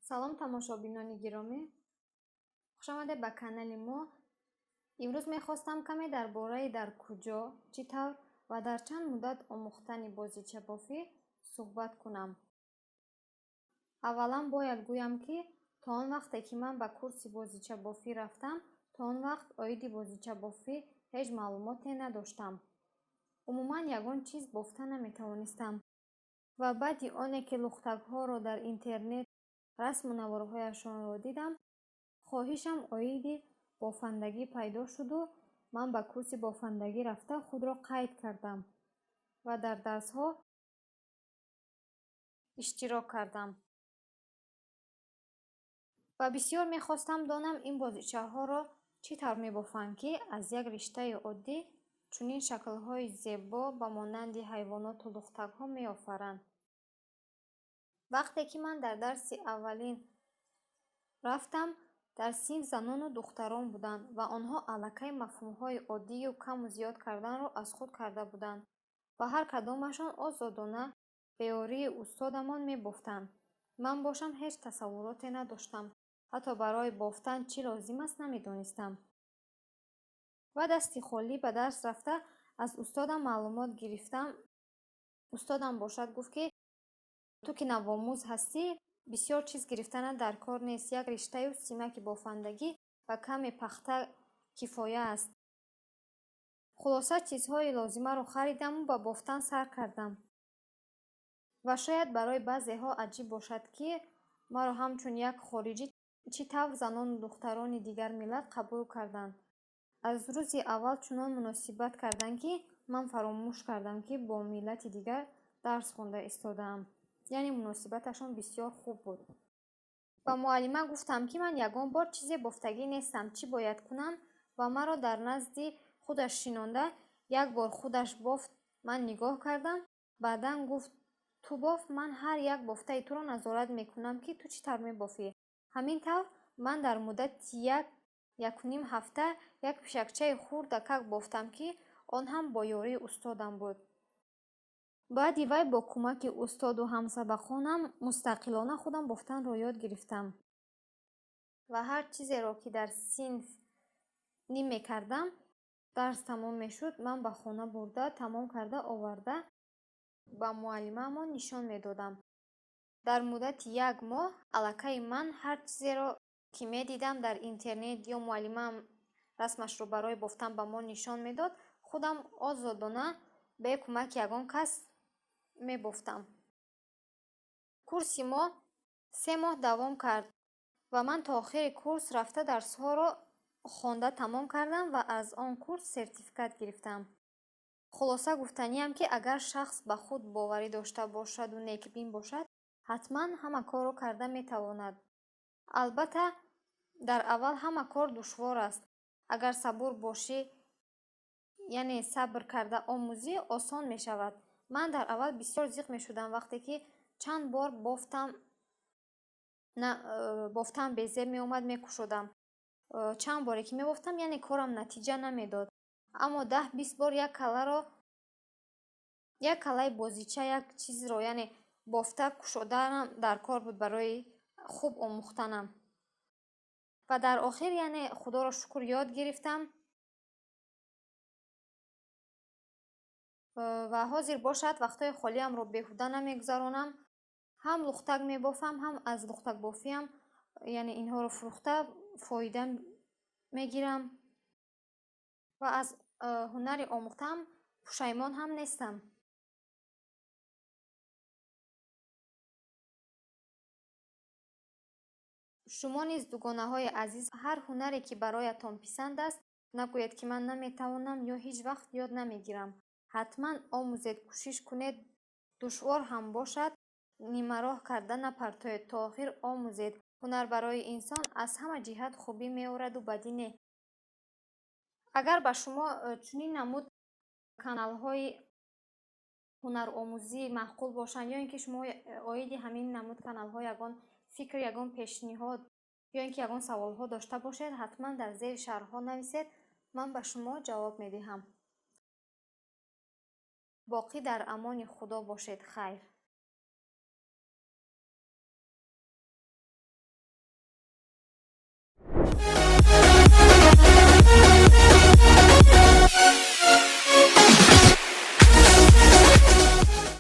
салом тамошобинони гиромӣ, хушомадед ба канали мо. имрӯз мехостам каме дар бораи дар куҷо, чӣ тавр ва дар чанд муддат омӯхтани бозичабофӣ суҳбат кунам. аввалан бояд гӯям, ки то он вақте ки ман ба курси бозичабофӣ рафтам, то он вақт оиди бозичабофӣ ҳеҷ маълумоте надоштам. умуман ягон чиз бофта наметавонистам ва баъди оне ки лухтакҳоро дар интернет расму наворҳояшонро дидам, хоҳишам оиди бофандагӣ пайдо шуду ман ба курси бофандагӣ рафта худро қайд кардам ва дар дарсҳо иштирок кардам. ва бисёр мехостам донам ин бозичаҳоро чӣ тавр мебофанд, ки аз як риштаи оддӣ чунин шаклҳои зебо ба монанди ҳайвоноту лухтакҳо меофаранд. вақте ки ман дар дарси аввалин рафтам, дар синф занону духтарон буданд ва онҳо аллакай мафҳумҳои оддию каму зиёд карданро аз худ карда буданд ва ҳар кадомашон озодона бе ёрии устодамон мебофтанд. ман бошам ҳеҷ тасаввуроте надоштам, ҳатто барои бофтан чӣ лозим аст намедонистам. ва дасти холӣ ба дарс рафта аз устодам маълумот гирифтам. устодам бошад гуфт, ки ту ки навомӯз ҳастӣ, бисёр чиз гирифтанат дар кор нест. як риштаю симаки бофандагӣ ва каме пахта кифоя аст. хулоса чизҳои лозимаро харидаму ба бофтан сар кардам. ва шояд барои баъзеҳо аҷиб бошад, ки маро ҳамчун як хориҷӣ чӣ тавр занону духтарони дигар миллат қабул карданд. аз рӯзи аввал чунон муносибат карданд, ки ман фаромӯш кардам, ки бо миллати дигар дарс хонда истодаам. яъне муносибаташон бисёр хуб буд. ба муаллима гуфтам, ки ман ягон бор чизе бофтагӣ нестам, чӣ бояд кунам? ва маро дар назди худаш шинонда, як бор худаш бофт. ман нигоҳ кардам. баъдан гуфт, ту боф, ман ҳар як бофтаи туро назорат мекунам, ки ту чӣ тавр мебофӣ. ҳамин тавр ман дар муддати якуним ҳафта як пишакчаи хурдакак бофтам, ки он ҳам бо ёрии устодам буд. баъди вай бо кӯмаки устоду ҳамсабақонам мустақилона худам бофтанро ёд гирифтам. ва ҳар чизеро, ки дар синф ним мекардам, дарс тамом мешуд, ман ба хона бурда, тамом карда оварда ба муаллимаамон нишон медодам. дар муддати як моҳ аллакай ман ҳар чизеро, ки медидам дар интернет ё муаллимаам расмашро барои бофтан ба мо нишон медод, худам озодона бе кӯмаки ягон кас мебофтам. курси мо 3 моҳ давом кард ва ман то охири курс рафта дарсҳоро хонда тамом кардам ва аз он курс сертификат гирифтам. хулоса гуфтаниам, ки агар шахс ба худ боварӣ дошта бошаду некбин бошад, ҳатман ҳама корро карда метавонад. албатта дар аввал ҳама кор душвор аст. агар сабур бошӣ, яъне сабр карда омӯзӣ, осон мешавад. ман дар аввал бисёр зиқ мешудам. вақте ки чанд бор бофтам безеб меомад, мекушодам. чанд боре ки мебофтам, яъне корам натиҷа намедод. аммо 10-20 бор як калаи бозича, як чизро, яъне бофта кушоданам дар кор буд барои хуб омӯхтанам. ва дар охир, яъне худоро шукр, ёд гирифтам ва ҳозир бошад вақтҳои холиамро беҳуда намегузаронам. ҳам лухтак мебофам, ҳам аз лухтакбофиам, яъне инҳоро фурӯхта фоида мегирам ва аз ҳунари омӯхтаам пушаймон ҳам нестам. шумо низ дугонаҳои азиз, ҳар ҳунаре ки бароятон писанд аст, нагӯед, ки ман наметавонам ё ҳеҷ вақт ёд намегирам. ҳатман омӯзед, кӯшиш кунед. душвор ҳам бошад, нимароҳ карда напартоед, то охир омӯзед. ҳунар барои инсон аз ҳама ҷиҳат хубӣ меораду бадӣ не. агар ба шумо чунин намуд каналҳои ҳунаромӯзӣ маъқул бошанд, ё ин ки шумо оиди ҳамин намуд каналҳо ягон фикр, ягон пешниҳод ё ин ки ягон саволҳо дошта бошед, ҳатман дар зери шарҳҳо нависед. ман ба шумо ҷавоб медиҳам. боқӣ дар амони худо бошед. хайр.